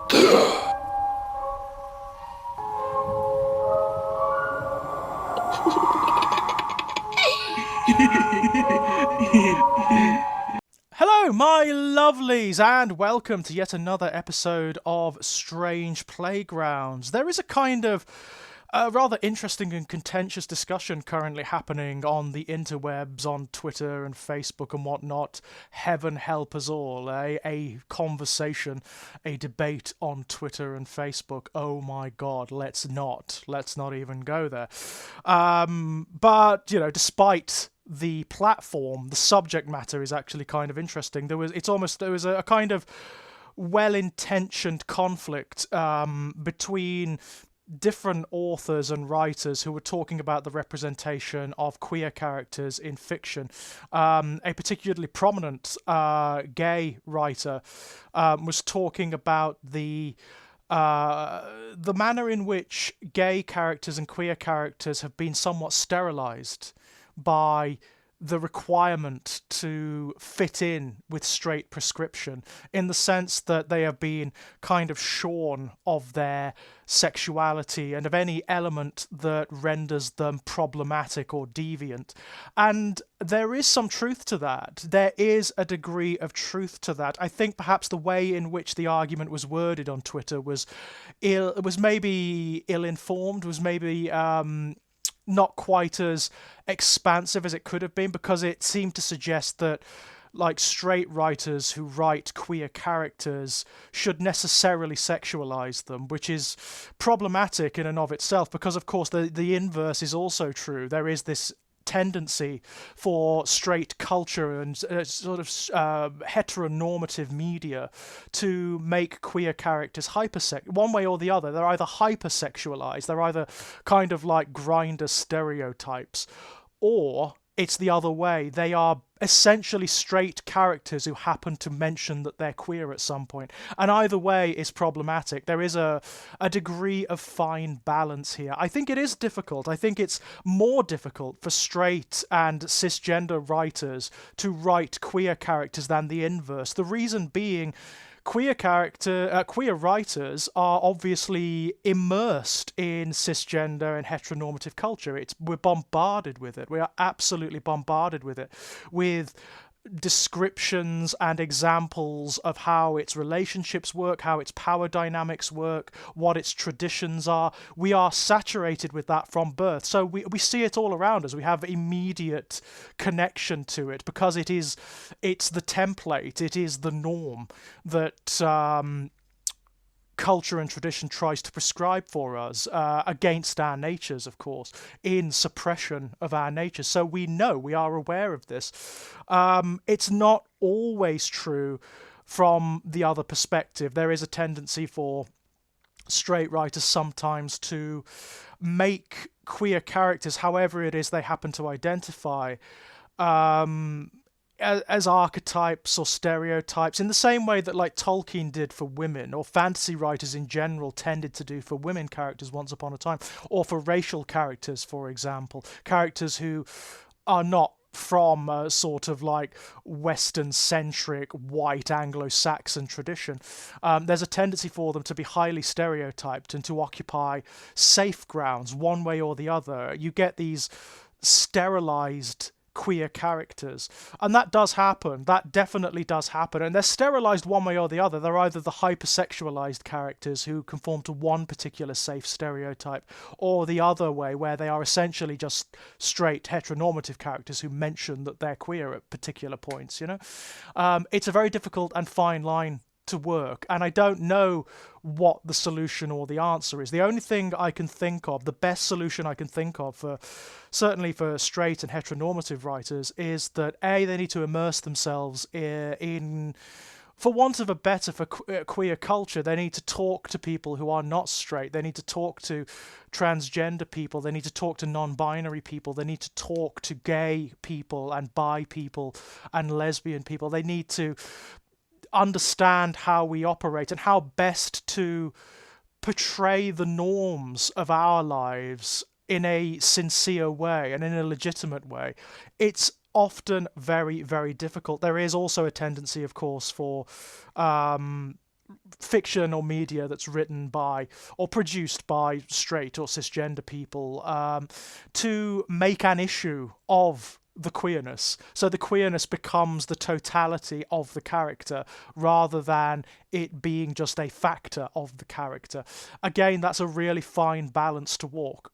Hello, my lovelies, and welcome to yet another episode of Strange Playgrounds. There is a kind of rather interesting and contentious discussion currently happening on the interwebs, on Twitter and Facebook and whatnot. Heaven help us all, eh? A conversation, a debate on Twitter and Facebook. Oh my God, let's not even go there. But despite the platform, the subject matter is actually kind of interesting. There was a kind of well-intentioned conflict between different authors and writers who were talking about the representation of queer characters in fiction. A particularly prominent gay writer was talking about the manner in which gay characters and queer characters have been somewhat sterilized by the requirement to fit in with straight prescription, in the sense that they have been kind of shorn of their sexuality and of any element that renders them problematic or deviant. And there is some truth to that. There is a degree of truth to that. I think perhaps the way in which the argument was worded on Twitter was maybe ill-informed, was maybe not quite as expansive as it could have been, because it seemed to suggest that like straight writers who write queer characters should necessarily sexualize them, which is problematic in and of itself, because of course the inverse is also true. There is this tendency for straight culture and heteronormative media to make queer characters one way or the other. They're either hypersexualized, they're either kind of like grinder stereotypes, or it's the other way. They are essentially straight characters who happen to mention that they're queer at some point. And either way is problematic. There is a degree of fine balance here. I think it is difficult. I think it's more difficult for straight and cisgender writers to write queer characters than the inverse. The reason being, queer writers are obviously immersed in cisgender and heteronormative culture. We're bombarded with it. We are absolutely bombarded with it, with descriptions and examples of how its relationships work, how its power dynamics work, what its traditions are. We are saturated with that from birth. So we see it all around us. We have immediate connection to it because it's the template, it is the norm that culture and tradition tries to prescribe for us, against our natures, of course, in suppression of our natures. So we are aware of this. It's not always true from the other perspective. There is a tendency for straight writers sometimes to make queer characters, however it is they happen to identify, as archetypes or stereotypes, in the same way that like Tolkien did for women, or fantasy writers in general tended to do for women characters once upon a time, or for racial characters, for example, characters who are not from a sort of like Western-centric white Anglo-Saxon tradition. There's a tendency for them to be highly stereotyped and to occupy safe grounds one way or the other. You get these sterilized queer characters, and that does happen. That definitely does happen, and they're sterilized one way or the other. They're either the hypersexualized characters who conform to one particular safe stereotype, or the other way, where they are essentially just straight heteronormative characters who mention that they're queer at particular points. It's a very difficult and fine line to work, and I don't know what the solution or the answer is. The only thing I can think of, the best solution I can think of, certainly for straight and heteronormative writers, is that they need to immerse themselves in, for want of a better, for queer culture. They need to talk to people who are not straight. They need to talk to transgender people. They need to talk to non-binary people. They need to talk to gay people and bi people and lesbian people. They need to understand how we operate and how best to portray the norms of our lives in a sincere way and in a legitimate way. It's often very, very difficult. There is also a tendency, of course, for fiction or media that's written by or produced by straight or cisgender people, to make an issue of the queerness. So the queerness becomes the totality of the character rather than it being just a factor of the character. Again, that's a really fine balance to walk.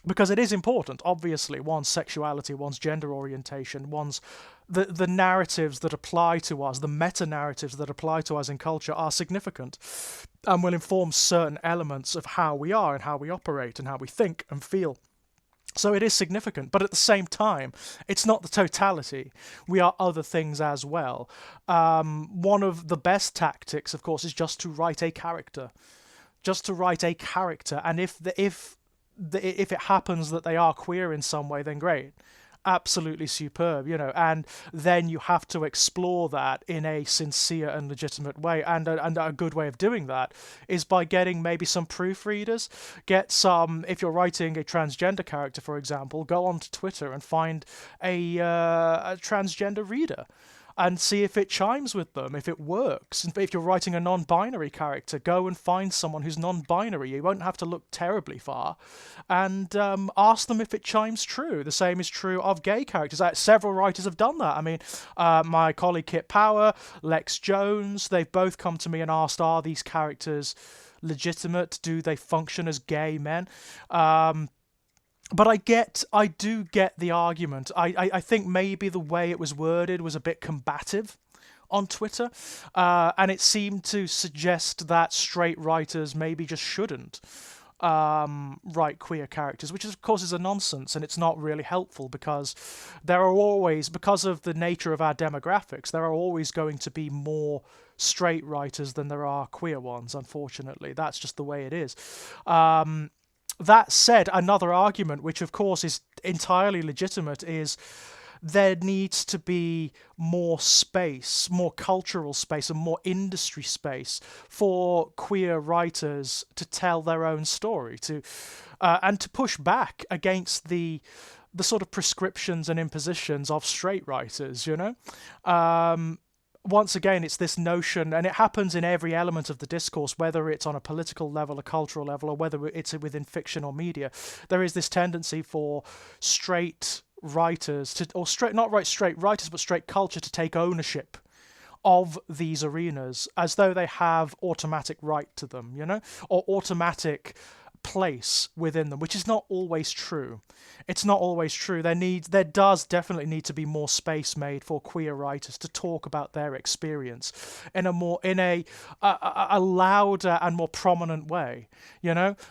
Because it is important, obviously, one's sexuality, one's gender orientation, one's the narratives that apply to us, the meta-narratives that apply to us in culture are significant and will inform certain elements of how we are and how we operate and how we think and feel. So it is significant, but at the same time, it's not the totality. We are other things as well. One of the best tactics, of course, is just to write a character. Just to write a character, and if it happens that they are queer in some way, then great. Absolutely superb, and then you have to explore that in a sincere and legitimate way. And a good way of doing that is by getting maybe some proofreaders. Get some, if you're writing a transgender character, for example, go onto Twitter and find a transgender reader and see if it chimes with them, if it works. And if you're writing a non-binary character, go and find someone who's non-binary. You won't have to look terribly far. And ask them if it chimes true. The same is true of gay characters. Several writers have done that. I mean, my colleague Kit Power, Lex Jones, they've both come to me and asked, are these characters legitimate? Do they function as gay men? But I do get the argument. I think maybe the way it was worded was a bit combative on Twitter, and it seemed to suggest that straight writers maybe just shouldn't write queer characters, which of course is a nonsense, and it's not really helpful because because of the nature of our demographics, there are always going to be more straight writers than there are queer ones, unfortunately. That's just the way it is. That said, another argument, which of course is entirely legitimate, is there needs to be more space, more cultural space, and more industry space for queer writers to tell their own story, and to push back against the sort of prescriptions and impositions of straight writers, Once again, it's this notion, and it happens in every element of the discourse, whether it's on a political level, a cultural level, or whether it's within fiction or media. There is this tendency for straight writers not straight writers, but straight culture to take ownership of these arenas as though they have automatic right to them, or automatic place within them, which is not always true. It's not always true. There does definitely need to be more space made for queer writers to talk about their experience in a louder and more prominent way,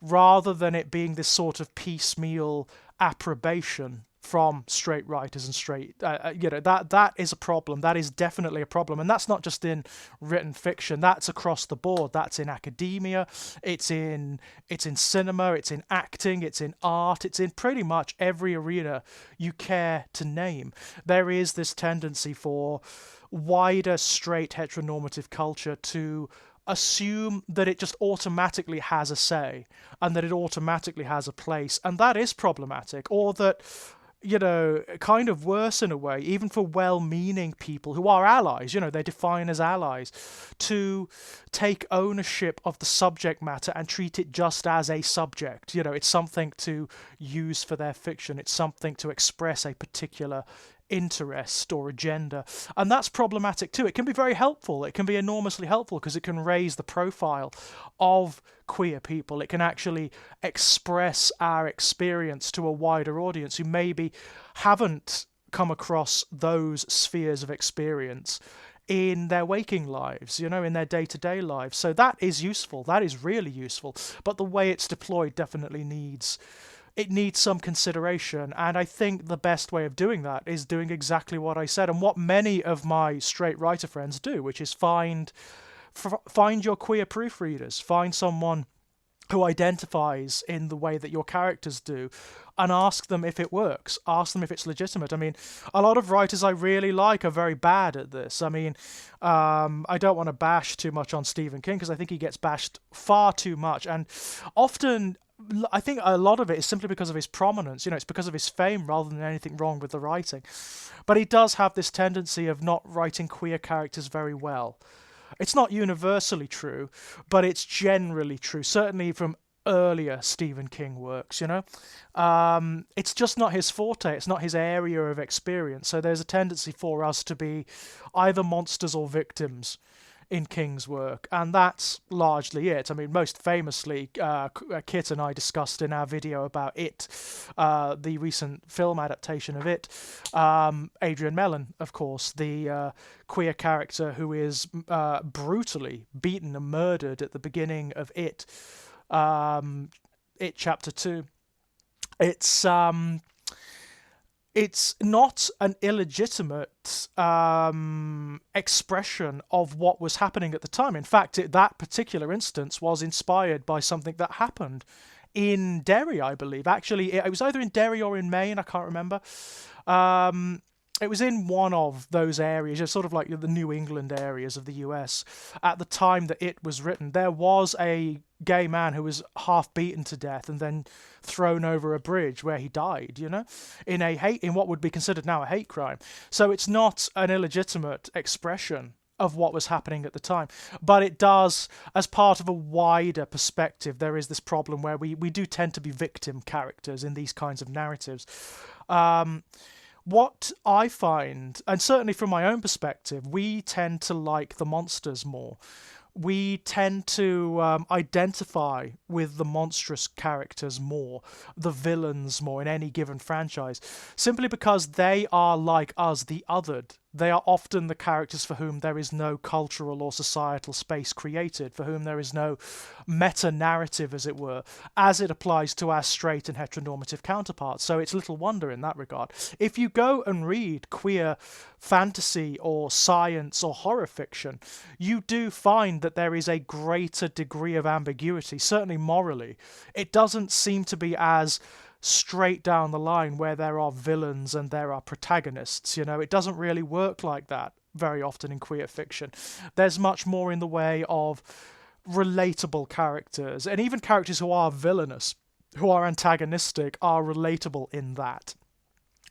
rather than it being this sort of piecemeal approbation from straight writers and straight, that is a problem. That is definitely a problem, and that's not just in written fiction. That's across the board. That's in academia. It's in cinema. It's in acting. It's in art. It's in pretty much every arena you care to name. There is this tendency for wider straight heteronormative culture to assume that it just automatically has a say and that it automatically has a place, and that is problematic. Or that, kind of worse in a way, even for well-meaning people who are allies, they define as allies, to take ownership of the subject matter and treat it just as a subject. It's something to use for their fiction. It's something to express a particular interest or agenda, and that's problematic too. It can be very helpful. It can be enormously helpful because it can raise the profile of queer people. It can actually express our experience to a wider audience who maybe haven't come across those spheres of experience in their waking lives, in their day-to-day lives. So that is useful. That is really useful. But the way it's deployed definitely needs some consideration, and I think the best way of doing that is doing exactly what I said and what many of my straight writer friends do, which is find your queer proofreaders, find someone who identifies in the way that your characters do, and ask them if it works, ask them if it's legitimate. I mean, a lot of writers I really like are very bad at this. I mean, I don't want to bash too much on Stephen King because I think he gets bashed far too much, and often I think a lot of it is simply because of his prominence. It's because of his fame rather than anything wrong with the writing. But he does have this tendency of not writing queer characters very well. It's not universally true, but it's generally true, certainly from earlier Stephen King works, you know? It's just not his forte, it's not his area of experience. So there's a tendency for us to be either monsters or victims in King's work, and that's largely it. I mean, most famously, Kit and I discussed in our video about It, the recent film adaptation of It, Adrian Mellon, of course, the queer character who is brutally beaten and murdered at the beginning of It Chapter 2. It's not an illegitimate expression of what was happening at the time. In fact, that particular instance was inspired by something that happened in Derry, I believe. Actually, it was either in Derry or in Maine, I can't remember. It was in one of those areas, sort of like the New England areas of the US. At the time that it was written, there was a gay man who was half beaten to death and then thrown over a bridge where he died, you know, in what would be considered now a hate crime. So it's not an illegitimate expression of what was happening at the time, but it does, as part of a wider perspective, there is this problem where we do tend to be victim characters in these kinds of narratives. What I find, and certainly from my own perspective, we tend to like the monsters more. We tend to identify with the monstrous characters more, the villains more in any given franchise, simply because they are, like us, the othered. They are often the characters for whom there is no cultural or societal space created, for whom there is no meta-narrative, as it were, as it applies to our straight and heteronormative counterparts. So it's little wonder in that regard. If you go and read queer fantasy or science or horror fiction, you do find that there is a greater degree of ambiguity, certainly morally. It doesn't seem to be as straight down the line where there are villains and there are protagonists. You know, it doesn't really work like that very often in queer fiction. There's much more in the way of relatable characters, and even characters who are villainous, who are antagonistic, are relatable in that.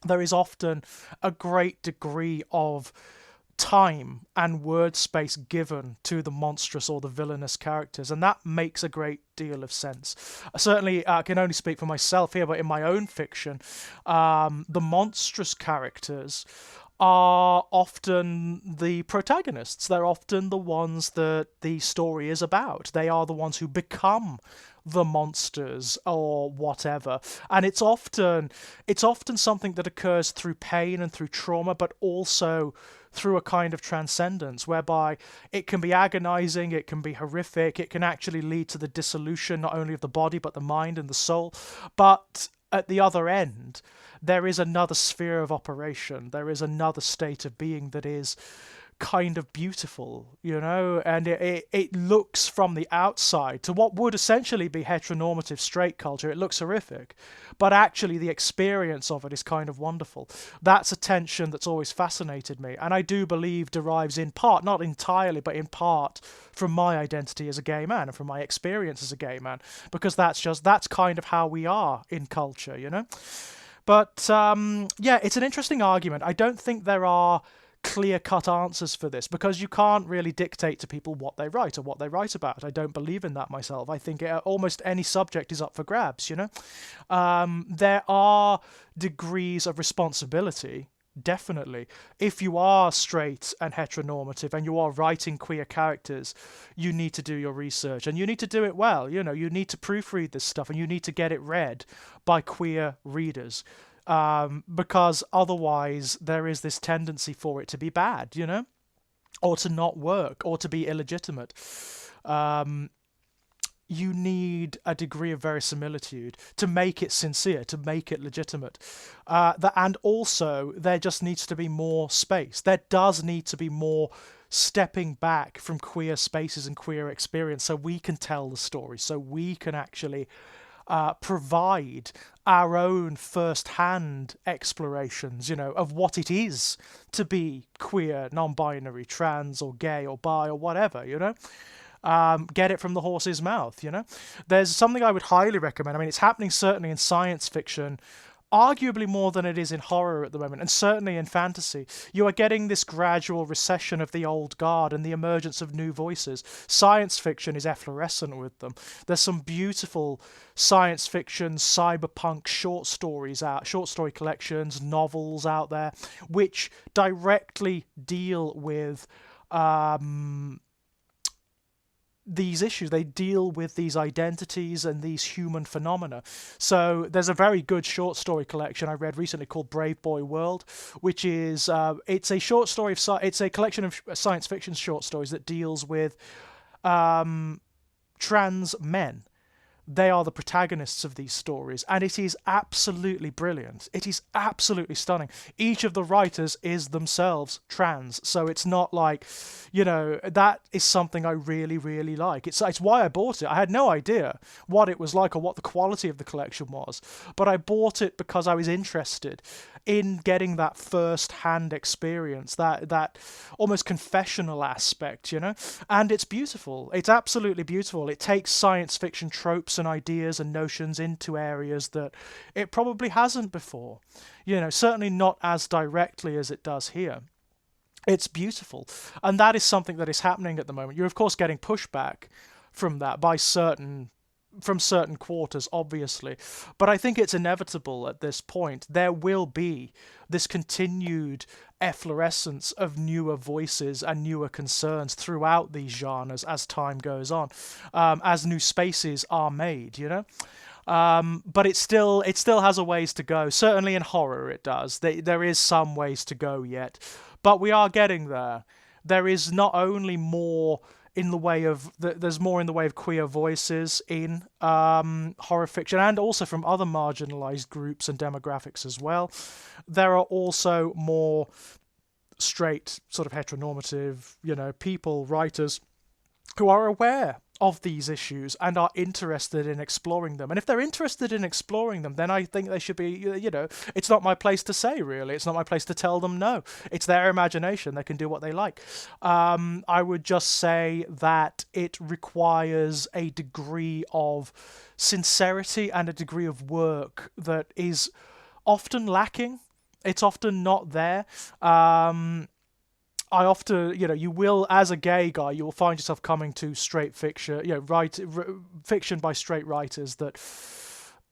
There is often a great degree of time and word space given to the monstrous or the villainous characters, and that makes a great deal of sense. Certainly, I can only speak for myself here, but in my own fiction, the monstrous characters are often the protagonists. They're often the ones that the story is about. They are the ones who become the monsters or whatever, and it's often something that occurs through pain and through trauma, but also through a kind of transcendence whereby it can be agonizing, it can be horrific, it can actually lead to the dissolution not only of the body but the mind and the soul. But at the other end, there is another sphere of operation, there is another state of being that is kind of beautiful, you know, and it looks from the outside to what would essentially be heteronormative straight culture. It looks horrific, but actually the experience of it is kind of wonderful. That's a tension that's always fascinated me, and I do believe derives in part, not entirely, but in part from my identity as a gay man and from my experience as a gay man, because that's kind of how we are in culture, you know. But yeah, it's an interesting argument. I don't think there are clear-cut answers for this, because you can't really dictate to people what they write or what they write about. I don't believe in that myself. I think almost any subject is up for grabs, you know. There are degrees of responsibility, definitely. If you are straight and heteronormative and you are writing queer characters, you need to do your research, and you need to do it well. You know, you need to proofread this stuff, and you need to get it read by queer readers. Because otherwise there is this tendency for it to be bad, you know, or to not work, or to be illegitimate. You need a degree of verisimilitude to make it sincere, to make it legitimate. And also, there just needs to be more space. There does need to be more stepping back from queer spaces and queer experience so we can tell the story, so we can actually provide our own first-hand explorations, you know, of what it is to be queer, non-binary, trans, or gay, or bi, or whatever, you know. Get it from the horse's mouth, you know. There's something I would highly recommend. I mean, it's happening certainly in science fiction arguably more than it is in horror at the moment, and certainly in fantasy. You are getting this gradual recession of the old guard and the emergence of new voices. Science fiction is efflorescent with them. There's some beautiful science fiction, cyberpunk short story collections, novels out there, which directly deal with these issues. They deal with these identities and these human phenomena. So there's a very good short story collection I read recently called Brave Boy World, which is it's a short story it's a collection of science fiction short stories that deals with trans men. They are the protagonists of these stories, and it is absolutely brilliant. It is absolutely stunning. Each of the writers is themselves trans, so it's not like, that is something I really, really like. It's why I bought it. I had no idea what it was like or what the quality of the collection was, but I bought it because I was interested in getting that first-hand experience, that almost confessional aspect, and it's beautiful. It's absolutely beautiful. It takes science fiction tropes and ideas and notions into areas that it probably hasn't before. Certainly not as directly as it does here. It's beautiful. And that is something that is happening at the moment. You're, of course, getting pushback from that from certain quarters, obviously. But I think it's inevitable at this point. There will be this continued efflorescence of newer voices and newer concerns throughout these genres as time goes on, as new spaces are made, but it still has a ways to go. Certainly in horror it does. There is some ways to go yet, but we are getting there. There is not only more in the way of there's more in the way of queer voices in horror fiction, and also from other marginalized groups and demographics as well. There are also more straight, sort of heteronormative, people, writers who are aware of these issues and are interested in exploring them. And if they're interested in exploring them, then I think they should be, it's not my place to say, really. It's not my place to tell them no. It's their imagination. They can do what they like. I would just say that it requires a degree of sincerity and a degree of work that is often lacking. It's often not there. I often, you will, as a gay guy, you will find yourself coming to straight fiction, fiction by straight writers that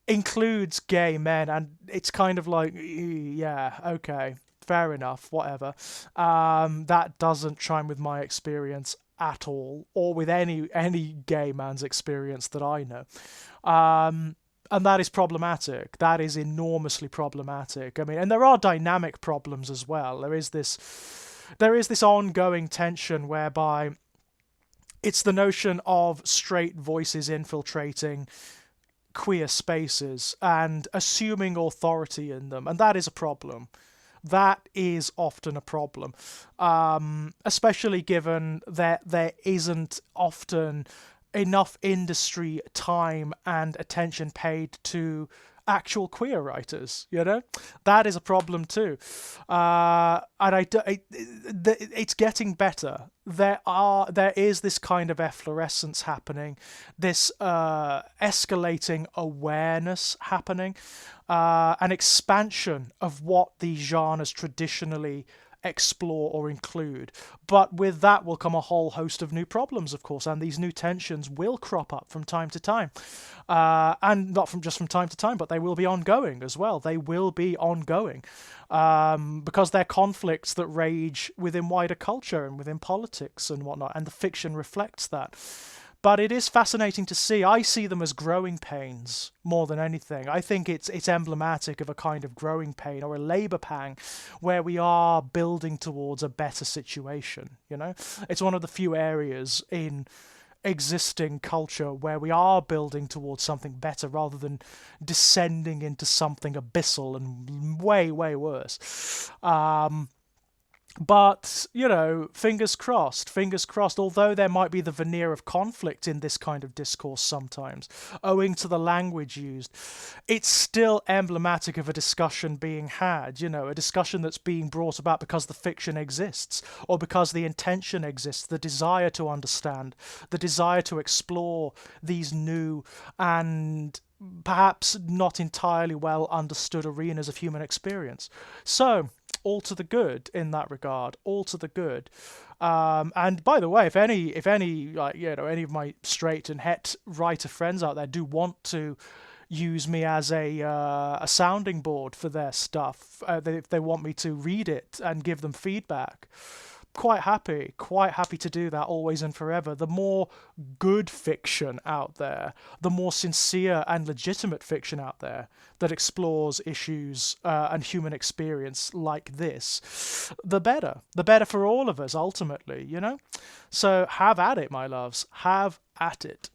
includes gay men, and it's kind of like, yeah, okay, fair enough, whatever. That doesn't chime with my experience at all, or with any gay man's experience that I know. And that is problematic. That is enormously problematic. I mean, and there are dynamic problems as well. There is this ongoing tension whereby it's the notion of straight voices infiltrating queer spaces and assuming authority in them, and that is a problem. That is often a problem, especially given that there isn't often enough industry time and attention paid to actual queer writers. That is a problem too, and it's getting better. There is this kind of efflorescence happening, this escalating awareness happening, an expansion of what these genres traditionally explore or include. But with that will come a whole host of new problems, of course, and these new tensions will crop up from time to time. And not just from time to time, but they will be ongoing as well. They will be ongoing because they're conflicts that rage within wider culture and within politics and whatnot, and the fiction reflects that. But it is fascinating to see. I see them as growing pains more than anything. I think it's emblematic of a kind of growing pain or a labour pang where we are building towards a better situation, It's one of the few areas in existing culture where we are building towards something better rather than descending into something abyssal and way, way worse. But, fingers crossed, although there might be the veneer of conflict in this kind of discourse sometimes, owing to the language used, it's still emblematic of a discussion being had, a discussion that's being brought about because the fiction exists, or because the intention exists, the desire to understand, the desire to explore these new and perhaps not entirely well understood arenas of human experience. So, all to the good in that regard, all to the good. And by the way, if any like any of my straight and het writer friends out there do want to use me as a sounding board for their stuff, if they want me to read it and give them feedback, quite happy to do that always and forever. The more good fiction out there, the more sincere and legitimate fiction out there that explores issues and human experience like this, the better. The better for all of us, ultimately, you know? So have at it, my loves. Have at it.